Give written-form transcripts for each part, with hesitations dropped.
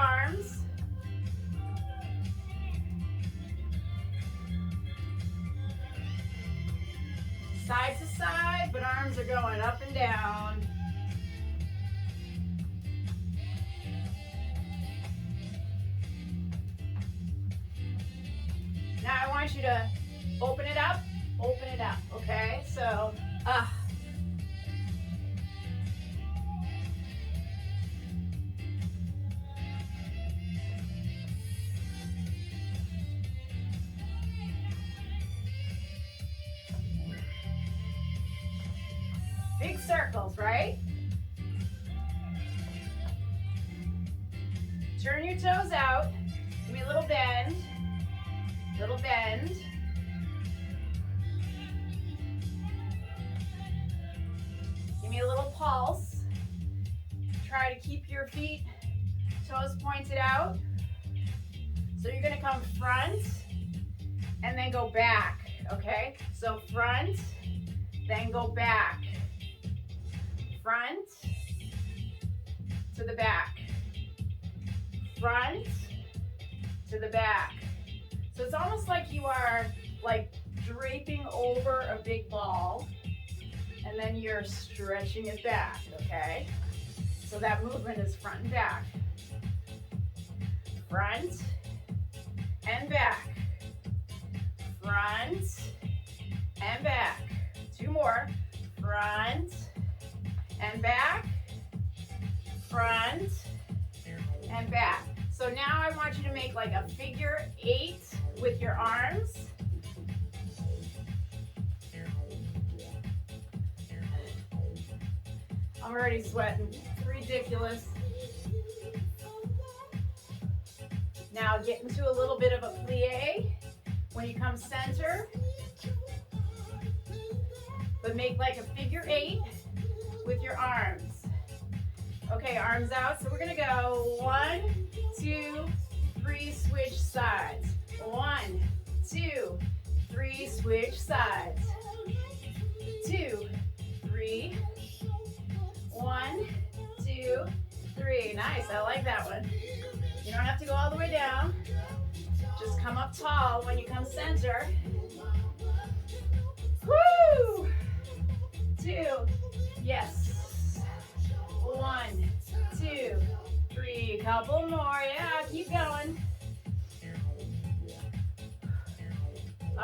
arms. Side to side, but arms are going up and down. Now I want you to open it up, okay? So, big circles, right? Turn your toes out. Give me a little bend. Little bend. Give me a little pulse. Try to keep your feet, toes pointed out. So you're gonna come front and then go back, okay? So front, then go back. Front to the back. Front to the back. So it's almost like you are like draping over a big ball and then you're stretching it back, okay? So that movement is front and back. Front and back. Front and back. Two more. Front and back. Front and back. So now I want you to make like a figure 8 with your arms. I'm already sweating. It's ridiculous. Now get into a little bit of a plie when you come center. But make like a figure 8 with your arms. Okay, arms out. So we're gonna go 1, 2, 3, switch sides. 1, 2, 3, switch sides. 2, 3. 1, 2, 3. Nice, I like that one. You don't have to go all the way down. Just come up tall when you come center. Woo! 2, yes. 1, 2, 3. Couple more, yeah, keep going.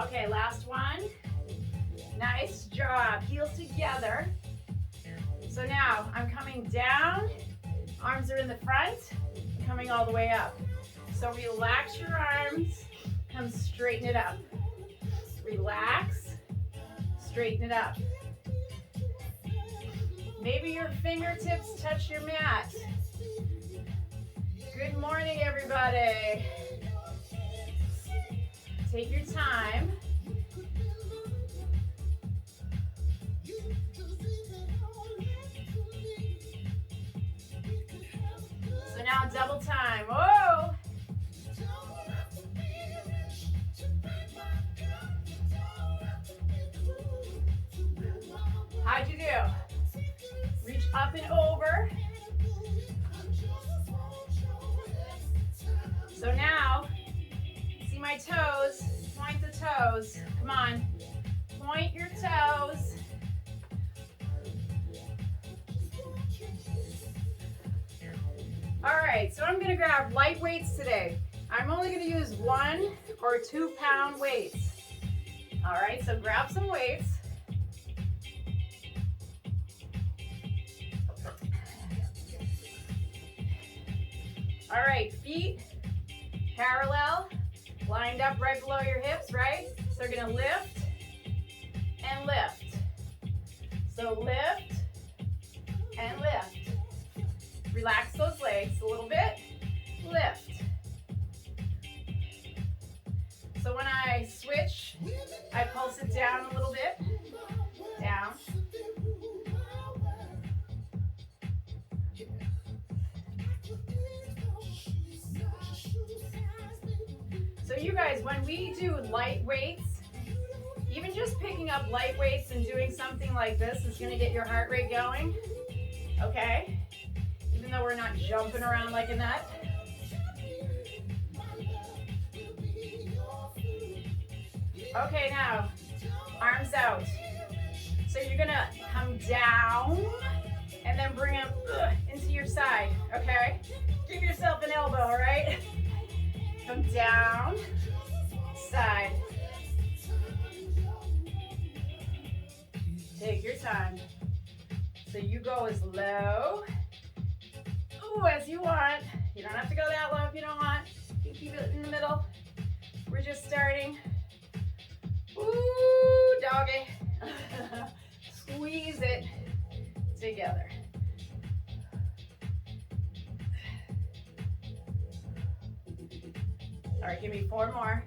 Okay, last one. Nice job, heels together. So now I'm coming down, arms are in the front, coming all the way up. So relax your arms, come straighten it up. Relax, straighten it up. Maybe your fingertips touch your mat. Good morning, everybody. Take your time. So now double time. Whoa! How'd you do? Reach up and over. So now, see my toes? Point the toes. Come on. Point your toes. All right, so I'm gonna grab light weights today. I'm only gonna use 1 or 2 pound weights. All right, so grab some weights. All right, feet parallel, lined up right below your hips, right? So we're gonna lift and lift. So lift and lift. Relax those legs a little bit, lift. So when I switch, I pulse it down a little bit, down. So you guys, when we do light weights, even just picking up light weights and doing something like this is gonna get your heart rate going, okay? Even though we're not jumping around like a nut. Okay, now, arms out. So you're gonna come down and then bring them into your side, okay? Give yourself an elbow, all right? Come down, side. Take your time. So you go as low as you want. You don't have to go that low if you don't want. You keep it in the middle. We're just starting. Ooh, doggy. Squeeze it together. All right, give me 4 more.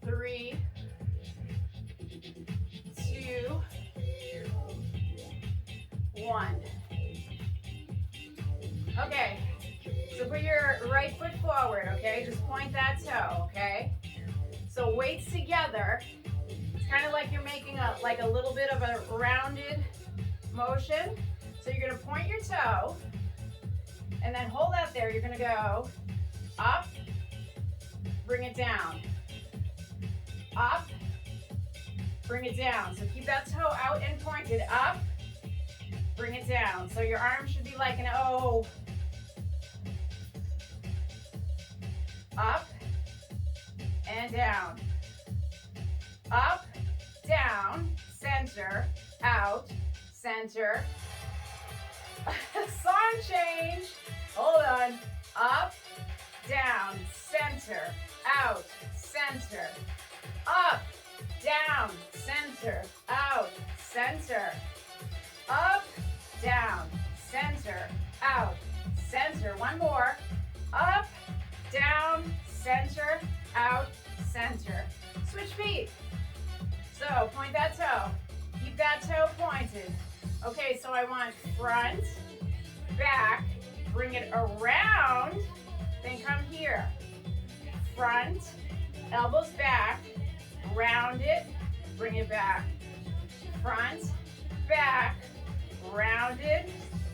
3, 2, 1. Okay, so put your right foot forward, okay? Just point that toe, okay? So weights together. It's kind of like you're making a little bit of a rounded motion. So you're gonna point your toe and then hold that there. You're gonna go up, bring it down. Up, bring it down. So keep that toe out and pointed. Up, bring it down. So your arm should be like an O. Up and down. Up, down, center, out, center. Song change. Hold on. Up, down, center, out, center. Up, down, center, out, center. Up, down, center, out, center. One more. Up, down, center, out, center. Switch feet. So point that toe. Keep that toe pointed. Okay, so I want front, back, bring it around, then come here. Front, elbows back, round it, bring it back. Front, back, round it,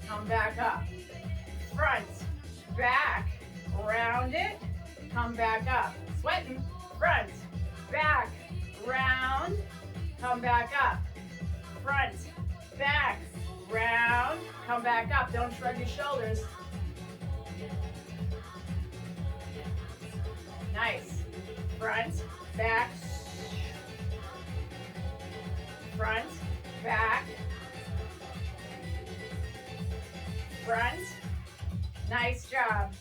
come back up. Front, back, round it, come back up. Sweating. Front, back, round, come back up. Front, back, round, come back up. Don't shrug your shoulders. Nice. Front, back, front, back, front. Nice job.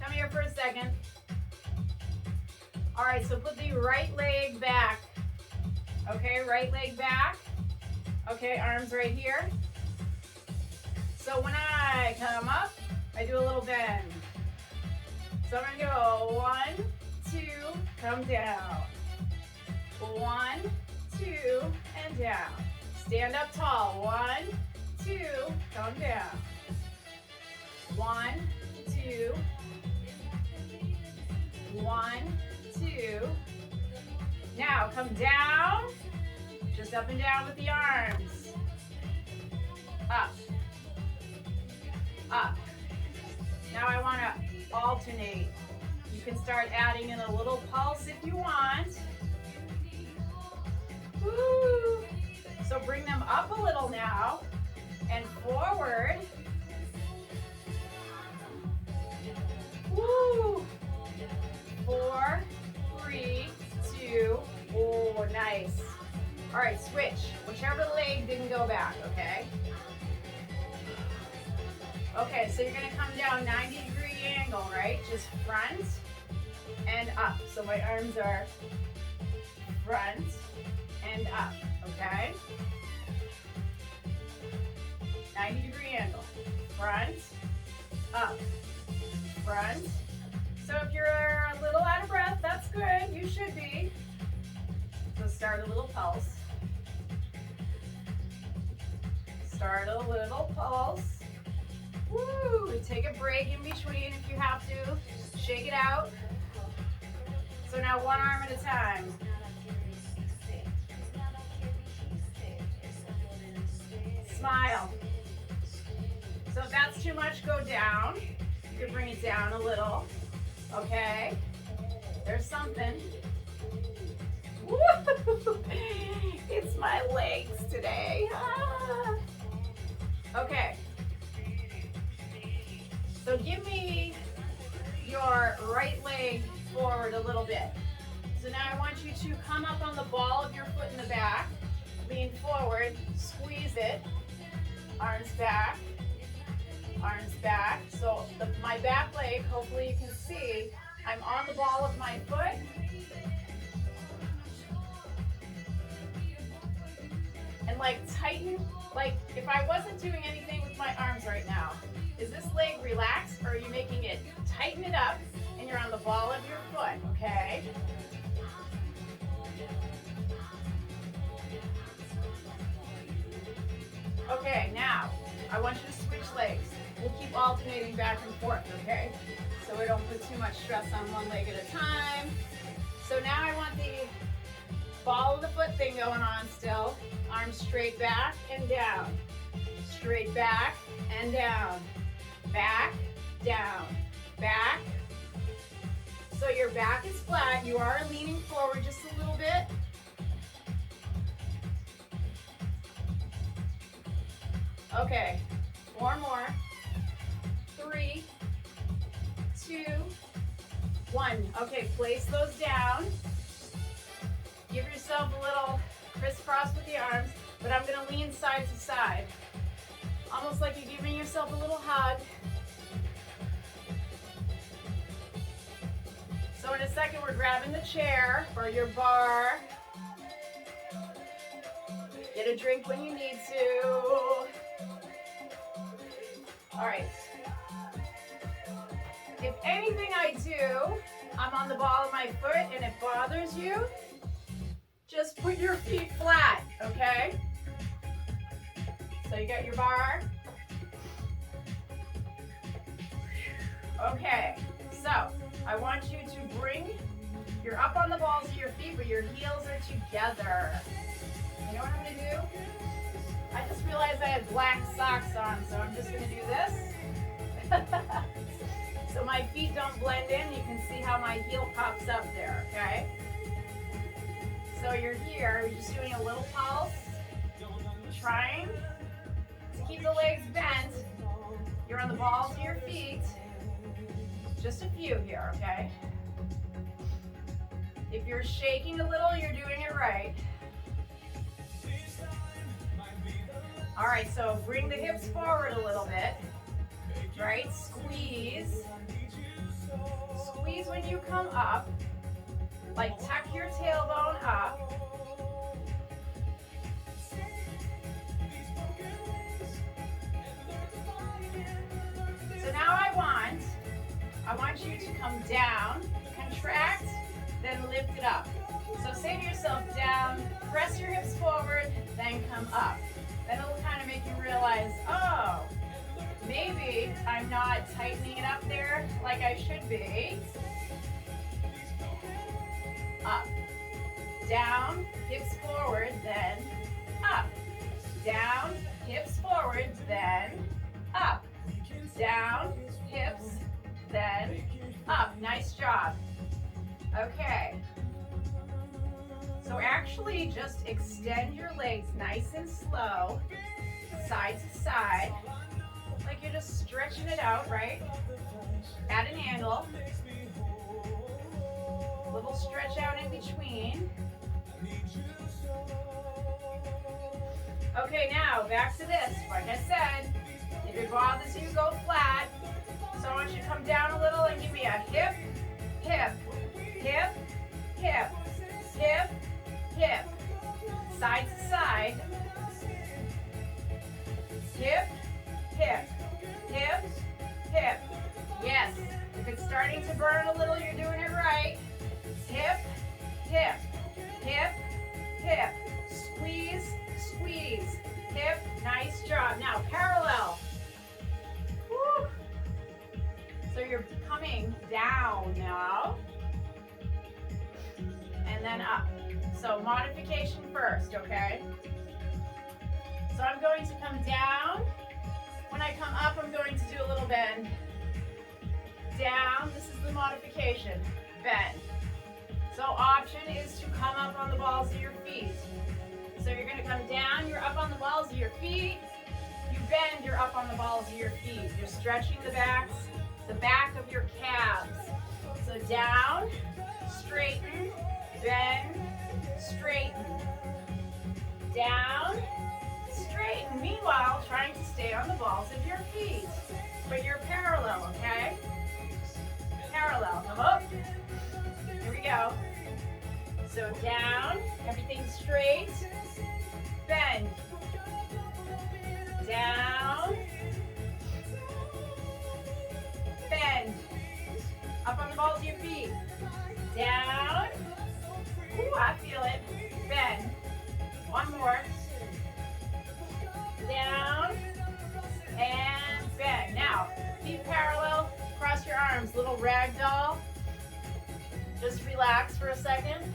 Come here for a second. All right, so put the right leg back. Okay, right leg back. Okay, arms right here. So when I come up, I do a little bend. So I'm gonna go 1, 2, come down. 1, 2, and down. Stand up tall. 1, 2, come down. 1, 2, 1, 2. Now come down, just up and down with the arms. Up, up. Now I want to alternate. You can start adding in a little pulse if you want. Woo. So bring them up a little now and forward. Woo. 4, 3, 2. Oh, nice. All right, switch. Whichever leg didn't go back, okay? Okay, so you're gonna come down 90-degree angle, right? Just front and up. So my arms are front and up, okay? 90-degree angle. Front, up, front. So if you're a little out of breath, that's good. You should be. So start a little pulse. Start a little pulse. Woo! Take a break in between if you have to. Shake it out. So now one arm at a time. Smile. So if that's too much, go down. You can bring it down a little. Okay? There's something. Woo! It's my legs today. Ah. Okay. So give me your right leg forward a little bit. So now I want you to come up on the ball of your foot in the back, lean forward, squeeze it, arms back, arms back. So my back leg, hopefully you can see, I'm on the ball of my foot. And like tighten, like if I wasn't doing anything with my arms right now, is this leg relaxed or are you making it tighten it up and you're on the ball of your foot, okay? Okay, now I want you to switch legs. We'll keep alternating back and forth, okay? So we don't put too much stress on one leg at a time. So now I want the ball of the foot thing going on still. Arms straight back and down. Straight back and down. Back, down, back. So your back is flat. You are leaning forward just a little bit. Okay, 4 more. 3, 2, 1. Okay, place those down. Give yourself a little crisscross with the arms, but I'm gonna lean side to side. Almost like you're giving yourself a little hug. So in a second, we're grabbing the chair or your bar. Get a drink when you need to. All right. If anything I do, I'm on the ball of my foot and it bothers you, just put your feet flat, okay? So you got your bar. Okay, so I want you to you're up on the balls of your feet, but your heels are together. You know what I'm gonna do? I just realized I had black socks on, so I'm just gonna do this. So my feet don't blend in. You can see how my heel pops up there, okay? So you're here, you're just doing a little pulse, trying to keep the legs bent. You're on the balls of your feet. Just a few here, okay? If you're shaking a little, you're doing it right. All right, so bring the hips forward a little bit, right? Squeeze. Squeeze when you come up. Like tuck your tailbone up. So now I want you to come down, contract, then lift it up. So say to yourself down, press your hips forward, then come up. Then it'll kind of make you realize, oh, maybe I'm not tightening it up there like I should be. Up, down, hips forward, then up. Down, hips forward, then up. Down, hips, then up. Nice job. Okay. So actually just extend your legs nice and slow, side to side, like you're just stretching it out, right? At an angle. Little stretch out in between. Okay, now back to this. Like I said, if it bothers you, go flat. So I want you to come down a little and give me a hip, hip, hip, hip, hip, hip. Side to side. Hip, hip, hip, hip. Yes. If it's starting to burn a little, you're doing it right. Hip, hip, hip, hip. Squeeze, squeeze. Hip, nice job. Now parallel. Woo. So you're coming down now. And then up. So modification first, okay? So I'm going to come down. When I come up, I'm going to do a little bend. Down, this is the modification. Bend. up on the balls of your feet. So you're gonna come down, you're up on the balls of your feet. You bend, you're up on the balls of your feet. You're stretching the back of your calves. So down, straighten, bend, straighten. Down, straighten. Meanwhile, trying to stay on the balls of your feet. But you're parallel, okay? Parallel. Come up. Here we go. So down, everything straight. Bend. Down. Bend. Up on the balls of your feet. Down. Ooh, I feel it. Bend. One more. Down. And bend. Now, feet parallel. Cross your arms. Little rag doll. Just relax for a second.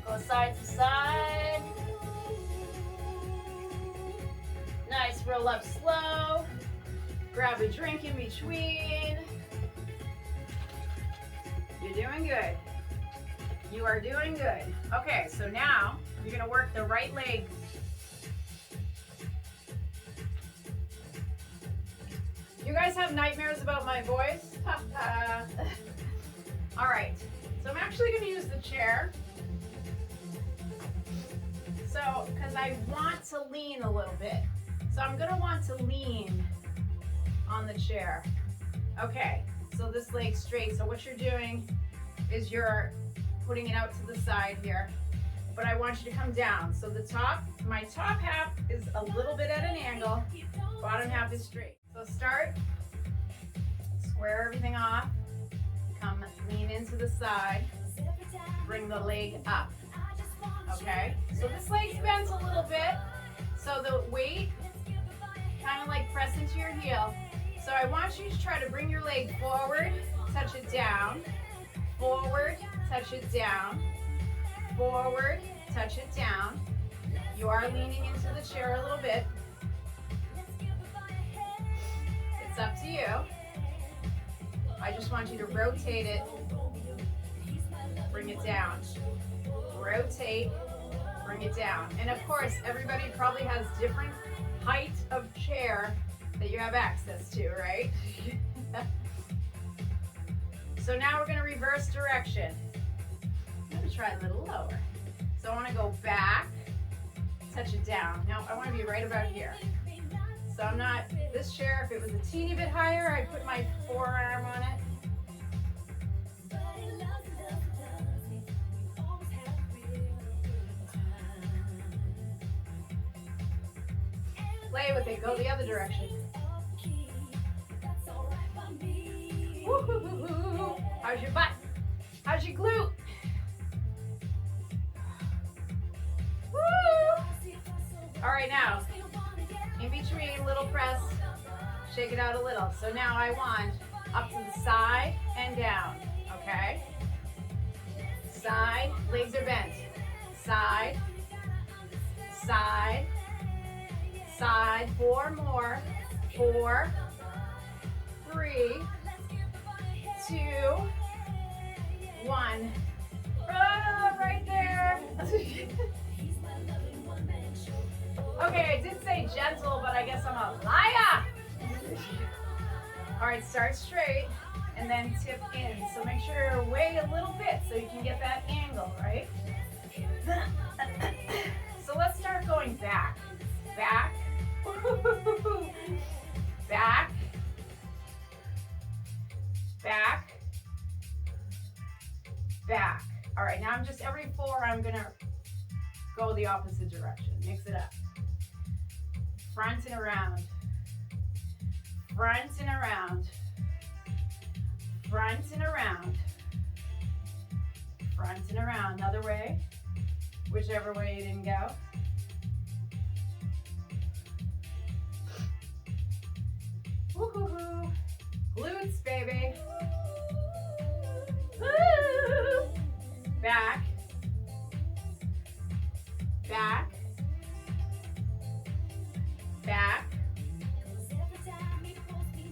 Go side to side. Nice, roll up slow. Grab a drink in between. You're doing good. You are doing good. Okay, so now you're gonna work the right leg. You guys have nightmares about my voice? All right, so I'm actually gonna use the chair. So, because I want to lean a little bit. So I'm gonna want to lean on the chair. Okay, so this leg straight. So what you're doing is you're putting it out to the side here, but I want you to come down. So my top half is a little bit at an angle, bottom half is straight. So start, square everything off, come lean into the side, bring the leg up. Okay, so this leg's bent a little bit, so the weight kind of like press into your heel. So I want you to try to bring your leg forward, touch it down, forward, touch it down, forward, touch it down. You are leaning into the chair a little bit. It's up to you. I just want you to rotate it, bring it down. Rotate, bring it down. And of course, everybody probably has different height of chair that you have access to, right? So now we're gonna reverse direction. I'm gonna try a little lower. So I wanna go back, touch it down. Now I wanna be right about here. So I'm not, this chair, if it was a teeny bit higher, I'd put my forearm on it. Play with it, go the other direction. Woo-hoo-hoo-hoo. How's your butt? How's your glute? Woo! All right, now, in between, little press, shake it out a little. So now I want up to the side and down, okay? Side, legs are bent. Side, side, side, 4 more, 4, 3, 2, 1. Oh, right there. Okay, I did say gentle, but I guess I'm a liar. All right, start straight and then tip in. So make sure you're away a little bit so you can get that angle, right? So let's start going back, back, back, back, back. All right, now I'm just every 4, I'm gonna go the opposite direction. Mix it up. Front and around. Front and around. Front and around. Front and around. Another way. Whichever way you didn't go. Woo-hoo-hoo. Glutes, baby. Woo! Back. Back. Back.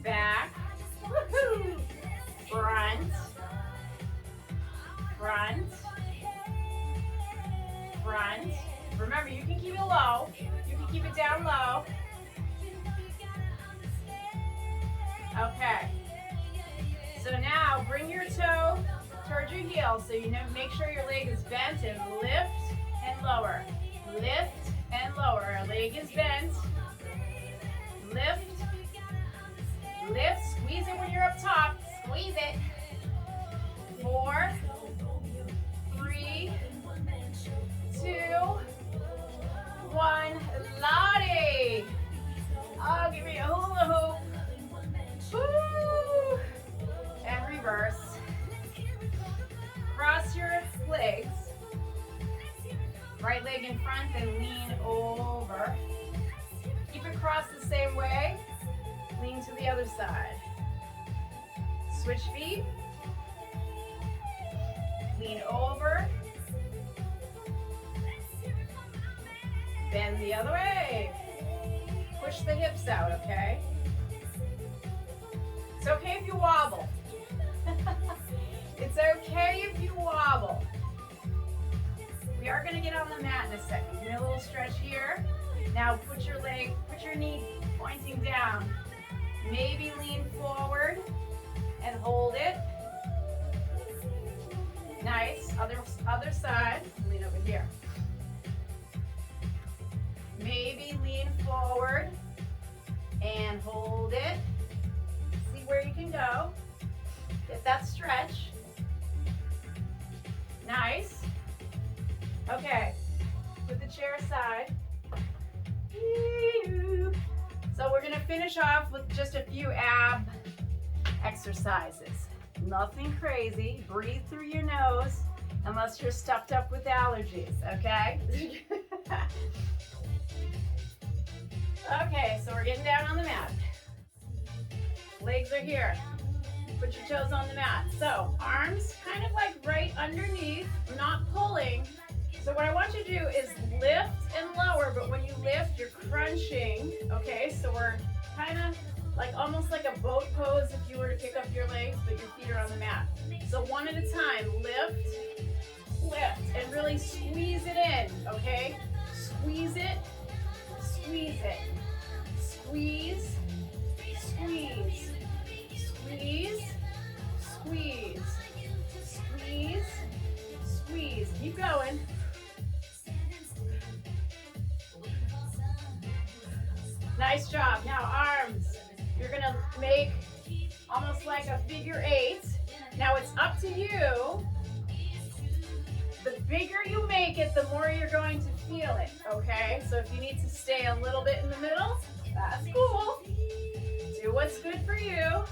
Back. down low. Okay. So now bring your toe towards your heel, so you know, make sure your leg is bent, and lift and lower. Lift and lower. Our leg is bent. Lift. Lift. Squeeze it when you're up top. Squeeze it. 4, 3, 2, 1. Lottie. Oh, give me a hula hoop. Woo. And reverse. Cross your legs. Right leg in front and lean over. Keep it crossed the same way. Lean to the other side. Switch feet. Lean over. Bend the other way. Push the hips out, okay? It's okay if you wobble. It's okay if you wobble. We are going to get on the mat in a second. Do a little stretch here. Now put your knee pointing down. Maybe lean forward and hold it. Nice. Other side. Lean over here. Maybe lean forward and hold it. See where you can go. Get that stretch. Nice. Okay. Put the chair aside. So we're going to finish off with just a few ab exercises. Nothing crazy. Breathe through your nose unless you're stuffed up with allergies, okay? Okay, so we're getting down on the mat. Legs are here. Put your toes on the mat. So arms kind of like right underneath, not pulling. So what I want you to do is lift and lower, but when you lift, you're crunching, okay? So we're kind of like almost like a boat pose if you were to pick up your legs, but your feet are on the mat. So one at a time, lift, lift, and really squeeze it in, okay? Squeeze it, squeeze it, squeeze, squeeze, squeeze, squeeze, squeeze, squeeze. Keep going. Nice job. Now arms. You're going to make almost like a figure 8. Now it's up to you. The bigger you make it, the more you're going to feel it, okay? So if you need to stay a little bit in the middle, that's cool. Do what's good for you.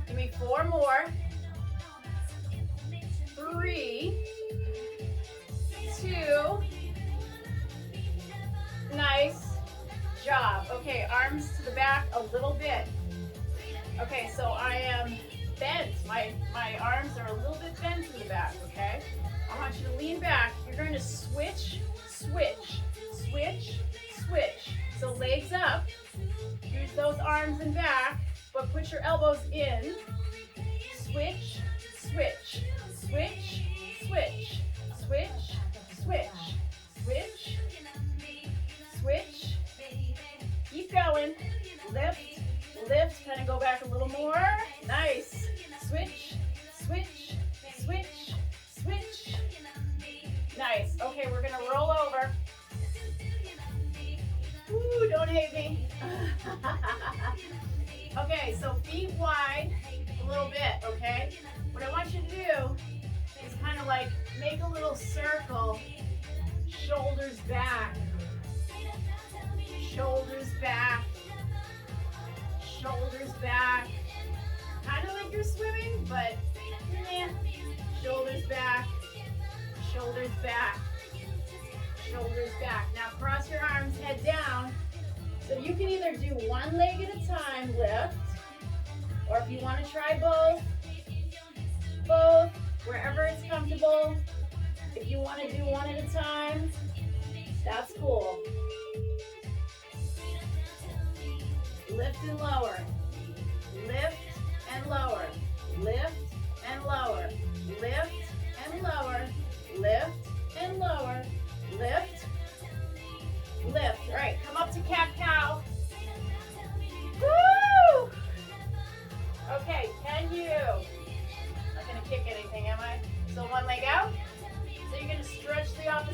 Give me 4 more. 3, 2. Nice job. Okay, arms to the back a little bit. Okay, so I am bent. My arms are a little bit bent to the back, okay? I want you to lean back. You're going to switch, switch, switch, switch. So legs up. Use those arms and back, but put your elbows in. Switch, switch, switch, switch, switch, switch, switch, switch. Keep going. Lift, lift. Kind of go back a little more. Nice. Switch, switch, switch, switch. Nice. Okay, we're going to roll over. Ooh, don't hate me. Okay, so feet wide a little bit, okay? What I want you to do is kind of like make a little circle. Shoulders back. Shoulders back. Shoulders back. Kind of like you're swimming, but shoulders back. Shoulders back. Shoulders back. Now cross your arms, head down. So you can either do one leg at a time, lift, or if you want to try both, wherever it's comfortable. If you want to do one at a time, that's cool. Lift and lower. Lift and lower. Lift and lower. Lift and lower. Lift and lower. Lift.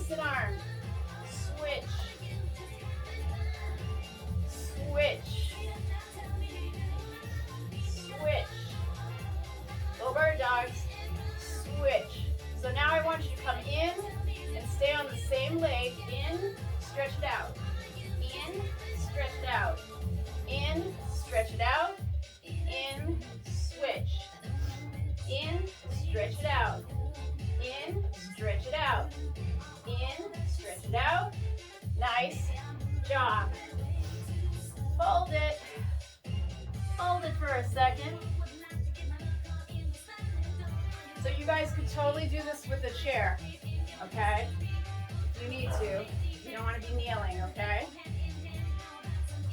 opposite arm. Switch. Switch. Switch. Little bird dogs. Switch. So now I want you to come in and stay on the same leg. In, stretch it out. In, stretch it out. In, stretch it out. In, switch. In, stretch it out. In, stretch it out. In, stretch it out. Nice job. Hold it. Hold it for a second. So you guys could totally do this with a chair, okay? If you need to. You don't want to be kneeling, okay?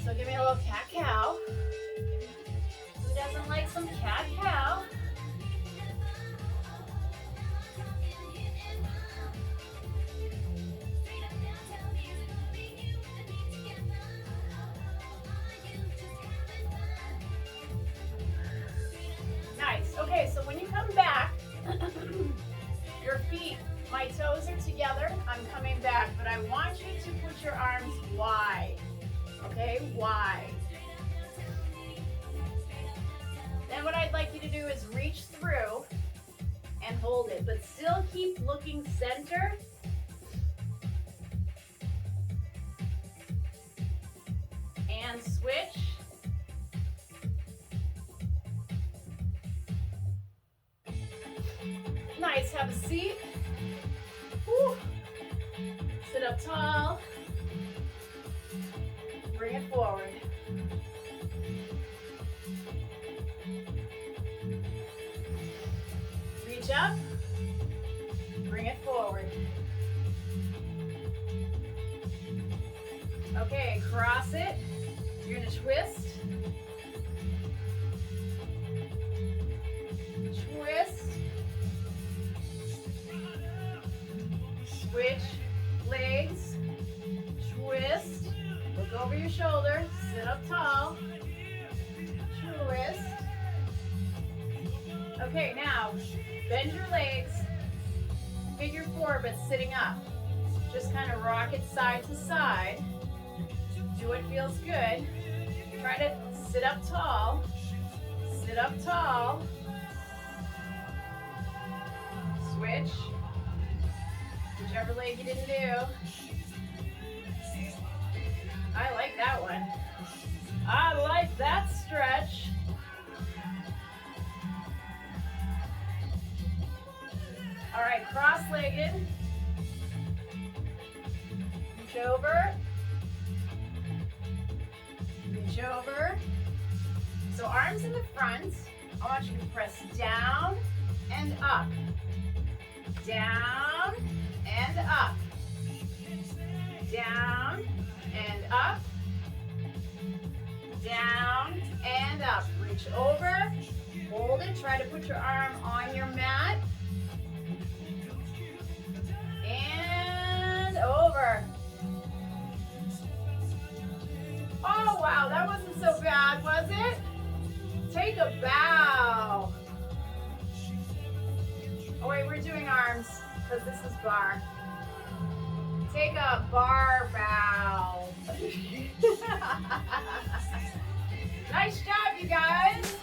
So give me a little cat-cow. Who doesn't like some cat-cow? Nice. Okay, so when you come back, your feet, my toes are together. I'm coming back, but I want you to put your arms wide. Okay, wide. Then what I'd like you to do is reach through and hold it, but still keep looking center. And switch. Nice, have a seat. Woo. Sit up tall. Bring it forward. Reach up. Bring it forward. Okay, cross it. You're gonna twist. Twist. Switch legs. Twist. Look over your shoulder. Sit up tall. Twist. Okay, now bend your legs. Figure four, but sitting up. Just kind of rock it side to side. Do what feels good. Try to sit up tall. Sit up tall. Switch. Whichever leg you didn't do. I like that one. I like that stretch. All right, cross-legged. Reach over. Reach over. So arms in the front. I want you to press down and up. Down and up. Down and up. Down and up. Reach over. Hold it. Try to put your arm on your mat. And over. Oh, wow. That wasn't so bad, was it? Take a bow. Oh, wait. We're doing arms because this is bar. Take a bar bow. Nice job, you guys.